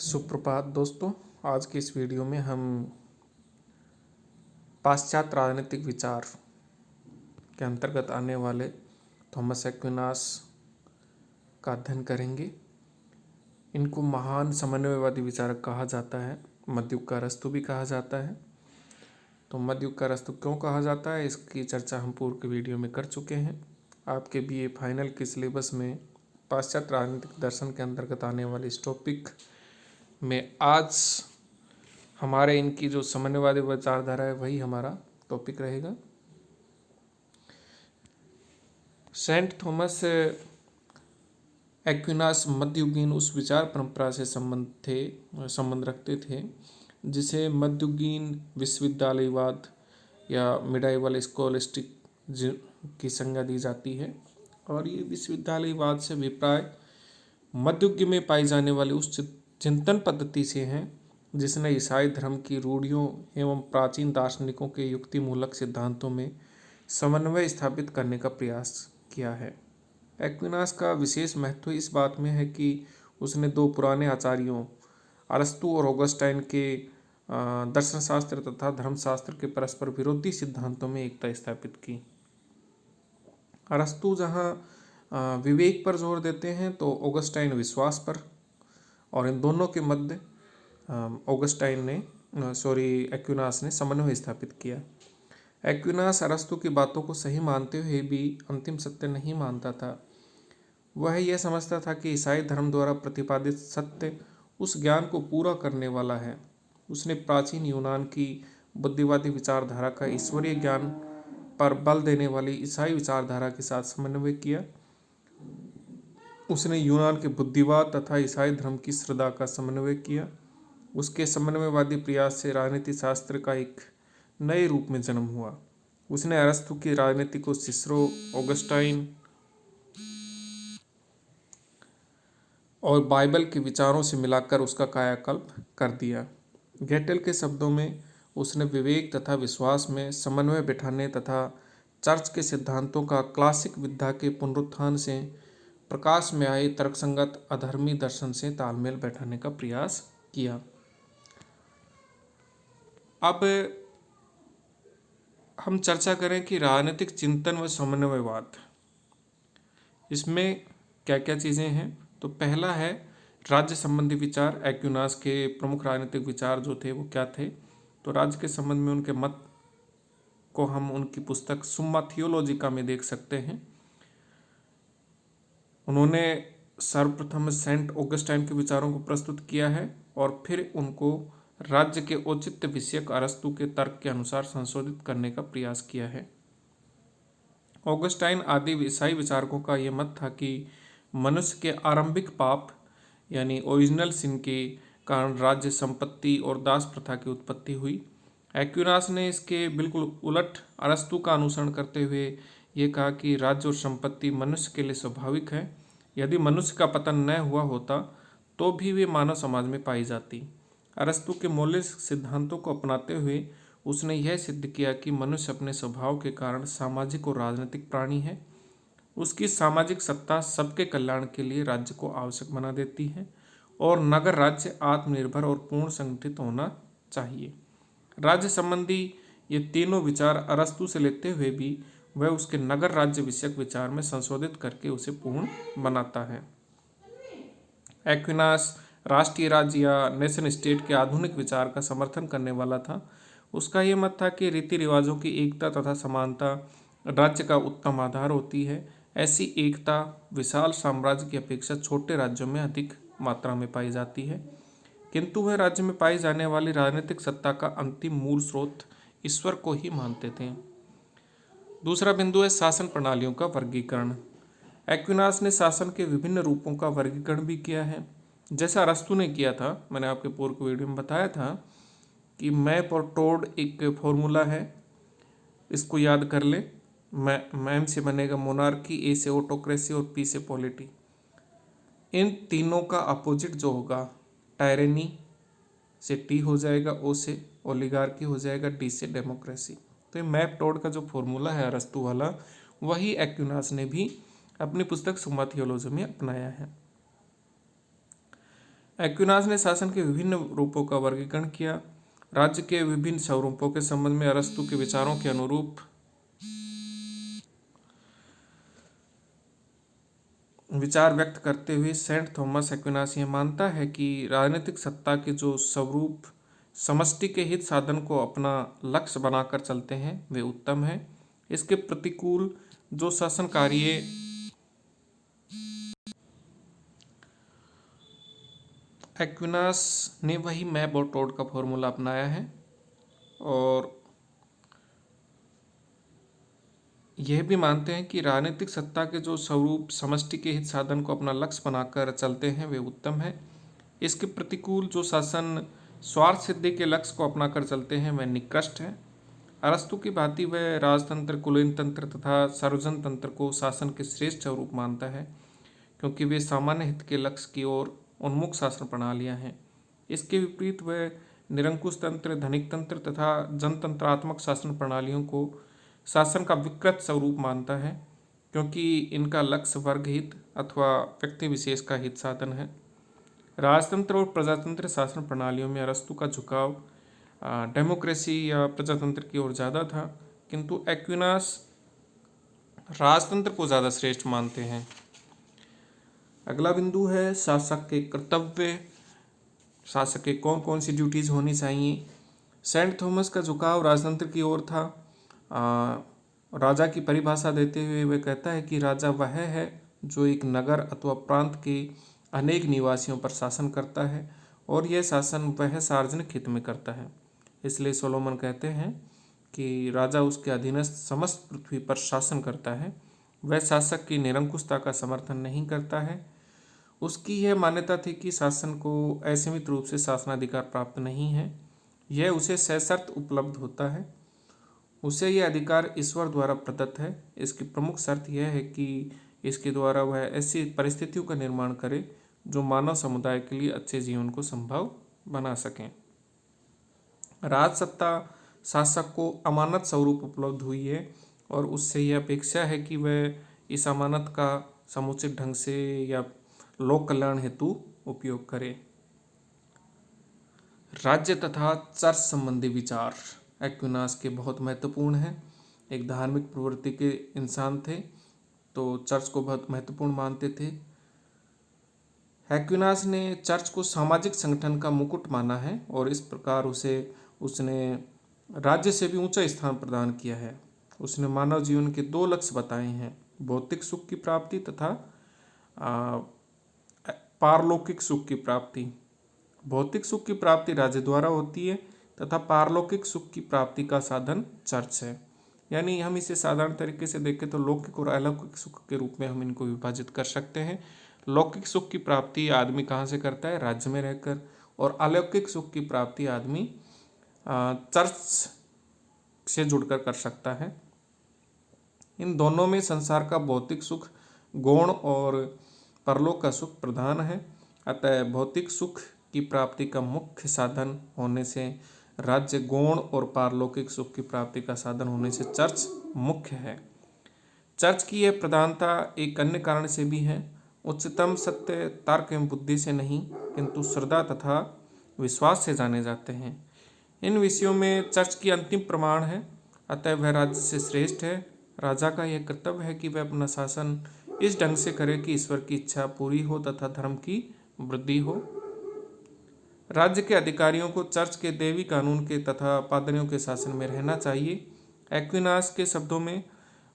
सुप्रभात दोस्तों। आज की इस वीडियो में हम पाश्चात्य राजनीतिक विचार के अंतर्गत आने वाले थॉमस एक्विनास का अध्ययन करेंगे। इनको महान समन्वयवादी विचारक कहा जाता है, मध्ययुग का अरस्तू भी कहा जाता है। तो मध्ययुग का अरस्तू क्यों कहा जाता है, इसकी चर्चा हम पूर्व के वीडियो में कर चुके हैं। आपके बीए फाइनल के सिलेबस में पाश्चात्य राजनीतिक दर्शन के अंतर्गत आने वाले इस टॉपिक में आज हमारे इनकी जो समन्वयवादी विचारधारा है वही हमारा टॉपिक रहेगा। सेंट थॉमस एक्विनास मध्ययुगीन उस विचार परंपरा से संबंध रखते थे जिसे मध्ययुगीन विश्वविद्यालयवाद या मिडाइवल स्कॉलिस्टिक की संज्ञा दी जाती है। और ये विश्वविद्यालयवाद से अभिप्राय मध्ययुग में पाई जाने वाली उस चिंतन पद्धति से हैं जिसने ईसाई धर्म की रूढ़ियों एवं प्राचीन दार्शनिकों के युक्तिमूलक सिद्धांतों में समन्वय स्थापित करने का प्रयास किया है। एक्विनास का विशेष महत्व इस बात में है कि उसने दो पुराने आचार्यों अरस्तु और ऑगस्टाइन के दर्शनशास्त्र तथा धर्मशास्त्र के परस्पर विरोधी सिद्धांतों में एकता स्थापित की। अरस्तु जहाँ विवेक पर जोर देते हैं तो ऑगस्टाइन विश्वास पर, और इन दोनों के मध्य एक्विनास ने समन्वय स्थापित किया। एक्विनास अरस्तु की बातों को सही मानते हुए भी अंतिम सत्य नहीं मानता था। वह यह समझता था कि ईसाई धर्म द्वारा प्रतिपादित सत्य उस ज्ञान को पूरा करने वाला है। उसने प्राचीन यूनान की बुद्धिवादी विचारधारा का ईश्वरीय ज्ञान पर बल देने वाली ईसाई विचारधारा के साथ समन्वय किया। उसने यूनान के बुद्धिवाद तथा ईसाई धर्म की श्रद्धा का समन्वय किया। उसके समन्वयवादी प्रयास से राजनीति शास्त्र का एक नए रूप में जन्म हुआ। उसने अरस्तु की राजनीति को सिसरो, ऑगस्टाइन और बाइबल के विचारों से मिलाकर उसका कायाकल्प कर दिया। गेटेल के शब्दों में उसने विवेक तथा विश्वास में समन्वय बिठाने तथा चर्च के सिद्धांतों का क्लासिक विद्या के पुनरुत्थान से प्रकाश में आए तर्कसंगत अधर्मी दर्शन से तालमेल बैठाने का प्रयास किया। अब हम चर्चा करें कि राजनीतिक चिंतन व समन्वयवाद, इसमें क्या क्या चीज़ें हैं। तो पहला है राज्य संबंधी विचार। एक्विनास के प्रमुख राजनीतिक विचार जो थे वो क्या थे, तो राज्य के संबंध में उनके मत को हम उनकी पुस्तक सुम्मा थियोलॉजिका में देख सकते हैं। उन्होंने सर्वप्रथम सेंट ऑगस्टाइन के विचारों को प्रस्तुत किया है और फिर उनको राज्य के औचित्य विषयक अरस्तु के तर्क के अनुसार संशोधित करने का प्रयास किया है। ऑगस्टाइन आदि ईसाई विचारकों का यह मत था कि मनुष्य के आरंभिक पाप यानी ओरिजिनल सिन के कारण राज्य संपत्ति और दास प्रथा की उत्पत्ति हुई। एक्विनास ने इसके बिल्कुल उलट अरस्तु का अनुसरण करते हुए ये कहा कि राज्य और संपत्ति मनुष्य के लिए स्वाभाविक है। यदि मनुष्य का पतन न हुआ होता तो भी वे मानव समाज में पाई जाती। अरस्तु के मौलिक सिद्धांतों को अपनाते हुए उसने यह सिद्ध किया कि मनुष्य अपने स्वभाव के कारण सामाजिक और राजनीतिक प्राणी है। उसकी सामाजिक सत्ता सबके कल्याण के लिए राज्य को आवश्यक बना देती है और नगर राज्य आत्मनिर्भर और पूर्ण संगठित होना चाहिए। राज्य संबंधी ये तीनों विचार अरस्तु से लेते हुए भी वह उसके नगर राज्य विषयक विचार में संशोधित करके उसे पूर्ण बनाता है। एक्विनास राष्ट्रीय राज्य या नेशन स्टेट के आधुनिक विचार का समर्थन करने वाला था। उसका यह मत था कि रीति रिवाजों की एकता तथा समानता राज्य का उत्तम आधार होती है। ऐसी एकता विशाल साम्राज्य की अपेक्षा छोटे राज्यों में अधिक मात्रा में पाई जाती है, किंतु वह राज्य में पाई जाने वाली राजनीतिक सत्ता का अंतिम मूल स्रोत ईश्वर को ही मानते थे। दूसरा बिंदु है शासन प्रणालियों का वर्गीकरण। एक्विनास ने शासन के विभिन्न रूपों का वर्गीकरण भी किया है, जैसा अरस्तु ने किया था। मैंने आपके पूर्व वीडियो में बताया था कि मैप और टोड एक फॉर्मूला है, इसको याद कर ले। मैम से बनेगा मोनार्की, ए से ऑटोक्रेसी और पी से पॉलिटी। इन तीनों का अपोजिट जो होगा टायरेनी से टी हो जाएगा, ओ से ओलिगार्की हो जाएगा, डी से डेमोक्रेसी। तो ये मैप टोड का जो फॉर्मूला है अरस्तु वाला, वही एक्विनास ने भी अपनी पुस्तक सुम्मा थियोलॉजी में अपनाया है। एक्विनास ने शासन के विभिन्न रूपों का वर्गीकरण किया। राज्य के विभिन्न स्वरूपों के संबंध में अरस्तु के विचारों के अनुरूप विचार व्यक्त करते हुए सेंट थॉमस एक्विनास यह मानता है कि राजनीतिक सत्ता के जो स्वरूप समष्टि के हित साधन को अपना लक्ष्य बनाकर चलते हैं वे उत्तम हैं। इसके प्रतिकूल जो शासन कार्य एक्विनास ने वही मैप और टोड का फॉर्मूला अपनाया है और यह भी मानते हैं कि राजनीतिक सत्ता के जो स्वरूप समष्टि के हित साधन को अपना लक्ष्य बनाकर चलते हैं वे उत्तम है। इसके प्रतिकूल जो शासन स्वार्थ सिद्धि के लक्ष्य को अपनाकर चलते हैं वह निकृष्ट है। अरस्तु की भांति वह राजतंत्र, कुलीन तंत्र तथा सार्वजन तंत्र को शासन के श्रेष्ठ स्वरूप मानता है, क्योंकि वे सामान्य हित के लक्ष्य की ओर उन्मुख शासन प्रणालियां हैं। इसके विपरीत वह निरंकुश तंत्र, धनिक तंत्र तथा जनतंत्रात्मक शासन प्रणालियों को शासन का विकृत स्वरूप मानता है, क्योंकि इनका लक्ष्य वर्ग हित अथवा व्यक्ति विशेष का हित साधन है। राजतंत्र और प्रजातंत्र शासन प्रणालियों में अरस्तु का झुकाव डेमोक्रेसी या प्रजातंत्र की ओर ज़्यादा था, किंतु एक्विनास राजतंत्र को ज़्यादा श्रेष्ठ मानते हैं। अगला बिंदु है शासक के कर्तव्य। शासक के कौन कौन सी ड्यूटीज़ होनी चाहिए। सेंट थॉमस का झुकाव राजतंत्र की ओर था। राजा की परिभाषा देते हुए वह कहता है कि राजा वह है जो एक नगर अथवा प्रांत के अनेक निवासियों पर शासन करता है और यह शासन वह सार्वजनिक हित में करता है। इसलिए सोलोमन कहते हैं कि राजा उसके अधीनस्थ समस्त पृथ्वी पर शासन करता है। वह शासक की निरंकुशता का समर्थन नहीं करता है। उसकी यह मान्यता थी कि शासन को असीमित रूप से शासनाधिकार प्राप्त नहीं है, यह उसे सशर्त उपलब्ध होता है। उसे यह अधिकार ईश्वर द्वारा प्रदत्त है। इसकी प्रमुख शर्त यह है कि इसके द्वारा वह ऐसी परिस्थितियों का निर्माण करे जो मानव समुदाय के लिए अच्छे जीवन को संभव बना सकें। राजसत्ता शासक को अमानत स्वरूप उपलब्ध हुई है और उससे यह अपेक्षा है कि वह इस अमानत का समुचित ढंग से या लोक कल्याण हेतु उपयोग करे। राज्य तथा चर्च संबंधी विचार एक्विनास के बहुत महत्वपूर्ण हैं। एक धार्मिक प्रवृत्ति के इंसान थे तो चर्च को बहुत महत्वपूर्ण मानते थे। एक्विनास ने चर्च को सामाजिक संगठन का मुकुट माना है और इस प्रकार उसने राज्य से भी ऊंचा स्थान प्रदान किया है। उसने मानव जीवन के दो लक्ष्य बताए हैं, भौतिक सुख की प्राप्ति तथा पारलौकिक सुख की प्राप्ति। भौतिक सुख की प्राप्ति राज्य द्वारा होती है तथा पारलौकिक सुख की प्राप्ति का साधन चर्च है। यानी हम इसे साधारण तरीके से देखें तो लौकिक और अलौकिक सुख के रूप में हम इनको विभाजित कर सकते हैं। लौकिक सुख की प्राप्ति आदमी कहाँ से करता है? राज्य में रहकर। और अलौकिक सुख की प्राप्ति आदमी चर्च से जुड़कर कर सकता है। इन दोनों में संसार का भौतिक सुख गौण और परलोक का सुख प्रधान है। अतः भौतिक सुख की प्राप्ति का मुख्य साधन होने से राज्य गौण और पारलौकिक सुख की प्राप्ति का साधन होने से चर्च मुख्य है। चर्च की यह प्रधानता एक अन्य कारण से भी है। उच्चतम सत्य तर्क एवं बुद्धि से नहीं किंतु श्रद्धा तथा विश्वास से जाने जाते हैं। इन विषयों में चर्च की अंतिम प्रमाण है, अतः वह राज्य से श्रेष्ठ है। राजा का यह कर्तव्य है कि वह अपना शासन इस ढंग से करे कि ईश्वर की इच्छा पूरी हो तथा धर्म की वृद्धि हो। राज्य के अधिकारियों को चर्च के देवी कानून के तथा पादरियों के शासन में रहना चाहिए। एक्विनास के शब्दों में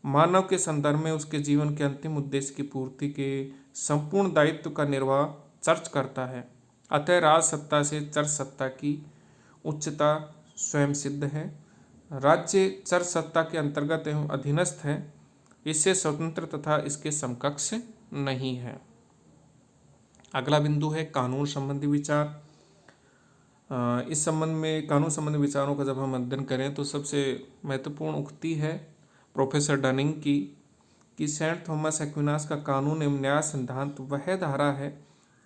मानव के संदर्भ में उसके जीवन के अंतिम उद्देश्य की पूर्ति के संपूर्ण दायित्व का निर्वाह चर्च करता है। अतः राज सत्ता से चर्च सत्ता की उच्चता स्वयं सिद्ध है। राज्य चर्च सत्ता के अंतर्गत एवं अधीनस्थ है, इससे स्वतंत्र तथा इसके समकक्ष नहीं है। अगला बिंदु है कानून संबंधी विचार। इस संबंध में कानून संबंधी विचारों का जब हम अध्ययन करें तो सबसे महत्वपूर्ण उक्ति है प्रोफेसर डनिंग की कि सेंट थॉमस एक्विनास का कानून एवं न्याय सिद्धांत वह धारा है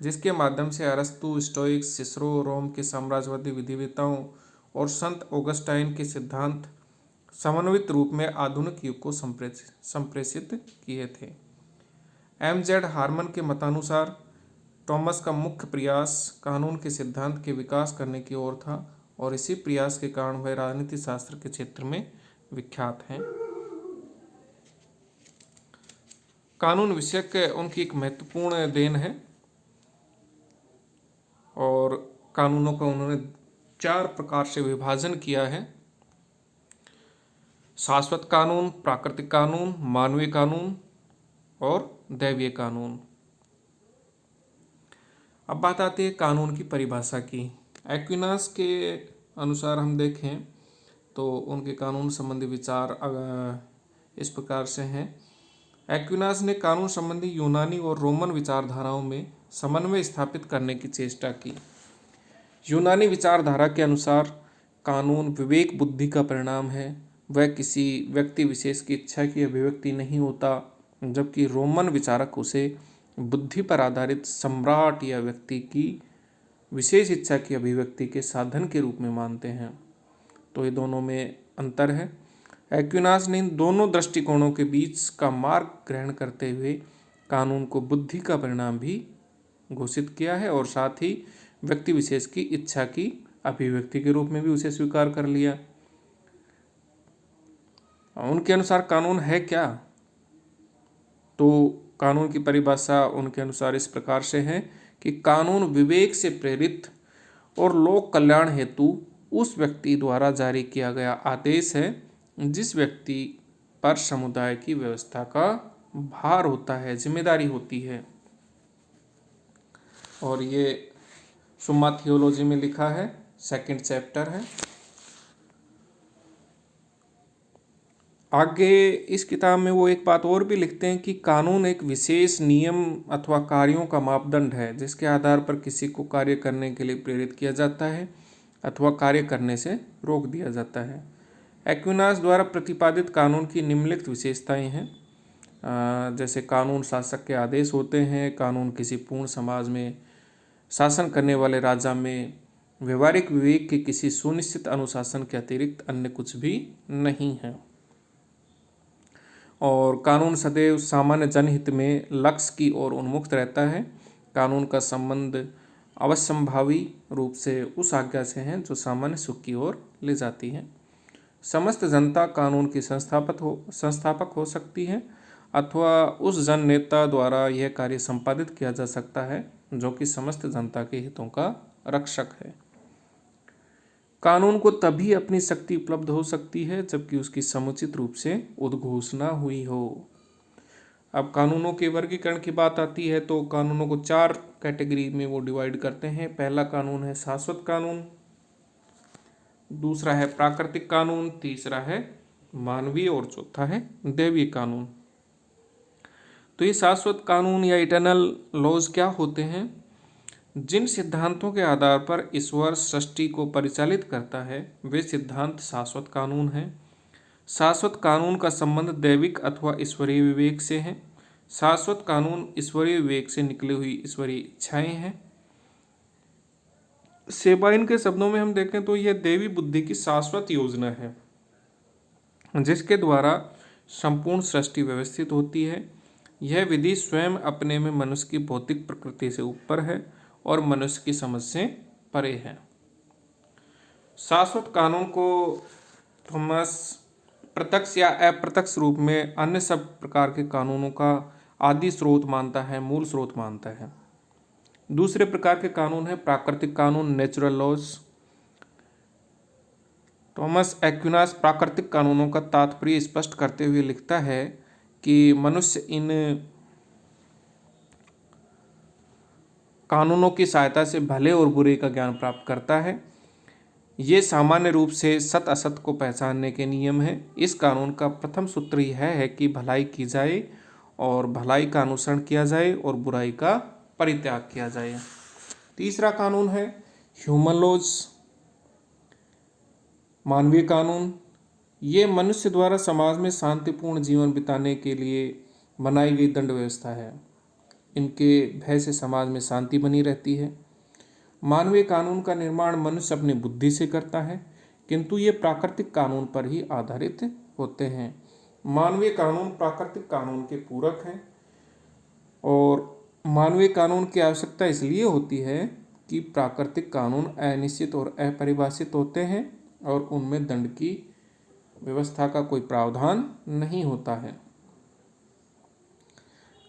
जिसके माध्यम से अरस्तु, स्टोइक्स, सिसरो, रोम के साम्राज्यवादी विधिवेताओं और संत ऑगस्टाइन के सिद्धांत समन्वित रूप में आधुनिक युग को संप्रेषित किए थे। एम जेड हार्मन के मतानुसार टॉमस का मुख्य प्रयास कानून के सिद्धांत के विकास करने की ओर था और इसी प्रयास के कारण वह राजनीति शास्त्र के क्षेत्र में विख्यात हैं। कानून विषयक उनकी एक महत्वपूर्ण देन है और कानूनों का उन्होंने 4 प्रकार से विभाजन किया है: शाश्वत कानून, प्राकृतिक कानून, मानवीय कानून और दैवीय कानून। अब बात आती है कानून की परिभाषा की। एक्विनास के अनुसार हम देखें तो उनके कानून संबंधी विचार इस प्रकार से हैं। एक्विनास ने कानून संबंधी यूनानी और रोमन विचारधाराओं में समन्वय स्थापित करने की चेष्टा की। यूनानी विचारधारा के अनुसार कानून विवेक बुद्धि का परिणाम है, वह किसी व्यक्ति विशेष की इच्छा की अभिव्यक्ति नहीं होता, जबकि रोमन विचारक उसे बुद्धि पर आधारित सम्राट या व्यक्ति की विशेष इच्छा की अभिव्यक्ति के साधन के रूप में मानते हैं। तो ये दोनों में अंतर है। एक्विनास ने इन दोनों दृष्टिकोणों के बीच का मार्ग ग्रहण करते हुए कानून को बुद्धि का परिणाम भी घोषित किया है और साथ ही व्यक्ति विशेष की इच्छा की अभिव्यक्ति के रूप में भी उसे स्वीकार कर लिया। उनके अनुसार कानून है क्या? तो कानून की परिभाषा उनके अनुसार इस प्रकार से है कि कानून विवेक से प्रेरित और लोक कल्याण हेतु उस व्यक्ति द्वारा जारी किया गया आदेश है जिस व्यक्ति पर समुदाय की व्यवस्था का भार होता है, जिम्मेदारी होती है। और ये सुम्मा थियोलॉजी में लिखा है, 2nd चैप्टर है। आगे इस किताब में वो एक बात और भी लिखते हैं कि कानून एक विशेष नियम अथवा कार्यों का मापदंड है जिसके आधार पर किसी को कार्य करने के लिए प्रेरित किया जाता है अथवा कार्य करने से रोक दिया जाता है। एक्विनास द्वारा प्रतिपादित कानून की निम्नलिखित विशेषताएं हैं, जैसे कानून शासक के आदेश होते हैं, कानून किसी पूर्ण समाज में शासन करने वाले राजा में व्यवहारिक विवेक के किसी सुनिश्चित अनुशासन के अतिरिक्त अन्य कुछ भी नहीं है, और कानून सदैव सामान्य जनहित में लक्ष्य की ओर उन्मुक्त रहता है। कानून का संबंध अवश्यंभावी रूप से उस आज्ञा से है जो सामान्य सुख की ओर ले जाती है। समस्त जनता कानून की संस्थापक हो सकती है अथवा उस जन नेता द्वारा यह कार्य संपादित किया जा सकता है जो कि समस्त जनता के हितों का रक्षक है। कानून को तभी अपनी शक्ति उपलब्ध हो सकती है जबकि उसकी समुचित रूप से उद्घोषणा हुई हो। अब कानूनों के वर्गीकरण की बात आती है तो कानूनों को 4 कैटेगरी में वो डिवाइड करते हैं। पहला कानून है शाश्वत कानून, दूसरा है प्राकृतिक कानून, तीसरा है मानवीय और चौथा है दैवीय कानून। तो ये शाश्वत कानून या इटर्नल लॉज क्या होते हैं? जिन सिद्धांतों के आधार पर ईश्वर सृष्टि को परिचालित करता है वे सिद्धांत शाश्वत कानून हैं। शाश्वत कानून का संबंध दैविक अथवा ईश्वरीय विवेक से है। शाश्वत कानून ईश्वरीय विवेक से निकली हुई ईश्वरीय इच्छाएं हैं। सेबाइन के शब्दों में हम देखें तो यह देवी बुद्धि की शाश्वत योजना है जिसके द्वारा संपूर्ण सृष्टि व्यवस्थित होती है। यह विधि स्वयं अपने में मनुष्य की भौतिक प्रकृति से ऊपर है और मनुष्य की समझ से परे है। शाश्वत कानून को थॉमस प्रत्यक्ष या अप्रत्यक्ष रूप में अन्य सब प्रकार के कानूनों का आदि स्रोत मानता है, मूल स्रोत मानता है। दूसरे प्रकार के कानून है प्राकृतिक कानून, नेचुरल लॉज। थॉमस एक्विनास प्राकृतिक कानूनों का तात्पर्य स्पष्ट करते हुए लिखता है कि मनुष्य इन कानूनों की सहायता से भले और बुरे का ज्ञान प्राप्त करता है। ये सामान्य रूप से सत असत को पहचानने के नियम हैं। इस कानून का प्रथम सूत्र यह है कि भलाई की जाए और भलाई का अनुसरण किया जाए और बुराई का परित्याग किया जाए। तीसरा कानून है ह्यूमन लॉज, मानवीय कानून। ये मनुष्य द्वारा समाज में शांतिपूर्ण जीवन बिताने के लिए बनाई गई दंड व्यवस्था है। इनके भय से समाज में शांति बनी रहती है। मानवीय कानून का निर्माण मनुष्य अपनी बुद्धि से करता है किंतु ये प्राकृतिक कानून पर ही आधारित होते हैं। मानवीय कानून प्राकृतिक कानून के पूरक हैं और मानवीय कानून की आवश्यकता इसलिए होती है कि प्राकृतिक कानून अनिश्चित और अपरिभाषित होते हैं और उनमें दंड की व्यवस्था का कोई प्रावधान नहीं होता है।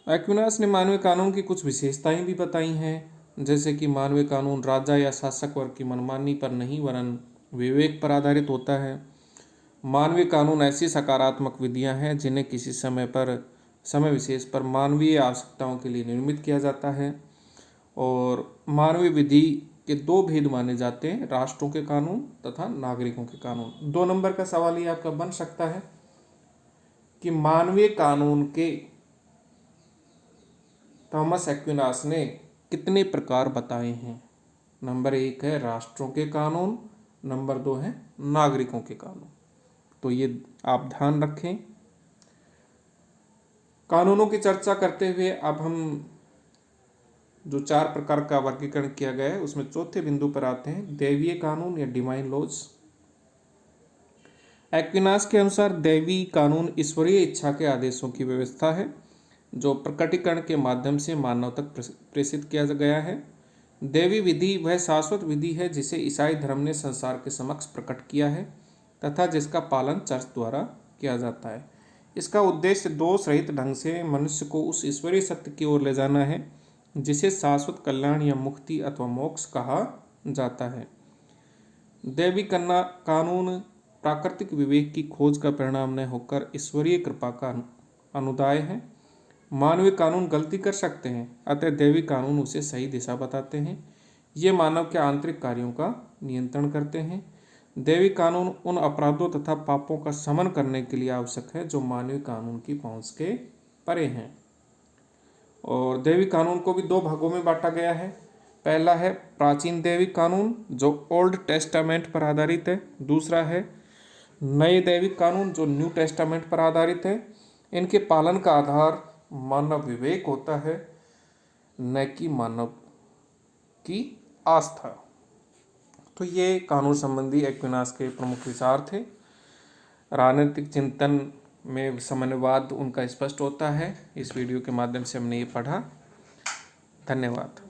एक्विनास ने मानवीय कानून की कुछ विशेषताएं भी बताई हैं, जैसे कि मानवीय कानून राजा या शासक वर्ग की मनमानी पर नहीं वरन विवेक पर आधारित होता है। मानवीय कानून ऐसी सकारात्मक विधियां हैं जिन्हें किसी समय विशेष पर मानवीय आवश्यकताओं के लिए निर्मित किया जाता है। और मानवीय विधि के दो भेद माने जाते हैं, राष्ट्रों के कानून तथा नागरिकों के कानून। 2 नंबर का सवाल ये आपका बन सकता है कि मानवीय कानून के थॉमस एक्विनास ने कितने प्रकार बताए हैं। नंबर 1 है राष्ट्रों के कानून, नंबर 2 है नागरिकों के कानून। तो ये आप ध्यान रखें। कानूनों की चर्चा करते हुए अब हम जो 4 प्रकार का वर्गीकरण किया गया है उसमें चौथे बिंदु पर आते हैं, दैवीय कानून या डिवाइन लॉज। एक्विनास के अनुसार दैवीय कानून ईश्वरीय इच्छा के आदेशों की व्यवस्था है जो प्रकटीकरण के माध्यम से मानव तक प्रेषित किया गया है। दैवी विधि वह शाश्वत विधि है जिसे ईसाई धर्म ने संसार के समक्ष प्रकट किया है तथा जिसका पालन चर्च द्वारा किया जाता है। इसका उद्देश्य दोष रहित ढंग से मनुष्य को उस ईश्वरीय सत्य की ओर ले जाना है जिसे शाश्वत कल्याण या मुक्ति अथवा मोक्ष कहा जाता है। दैवी कानून प्राकृतिक विवेक की खोज का परिणाम न होकर ईश्वरीय कृपा का अनुदाय है। मानवीय कानून गलती कर सकते हैं, अतः दैवी कानून उसे सही दिशा बताते हैं। ये मानव के आंतरिक कार्यों का नियंत्रण करते हैं। दैवी कानून उन अपराधों तथा पापों का शमन करने के लिए आवश्यक है जो मानवीय कानून की पहुंच के परे हैं। और दैवी कानून को भी 2 भागों में बांटा गया है। पहला है प्राचीन दैवी कानून जो ओल्ड टेस्टामेंट पर आधारित है। दूसरा है नए दैवी कानून जो न्यू टेस्टामेंट पर आधारित है। इनके पालन का आधार मानव विवेक होता है, न कि मानव की आस्था। तो ये कानून संबंधी एक्विनास के प्रमुख विचार थे। राजनीतिक चिंतन में साम्यवाद उनका स्पष्ट होता है। इस वीडियो के माध्यम से हमने ये पढ़ा। धन्यवाद।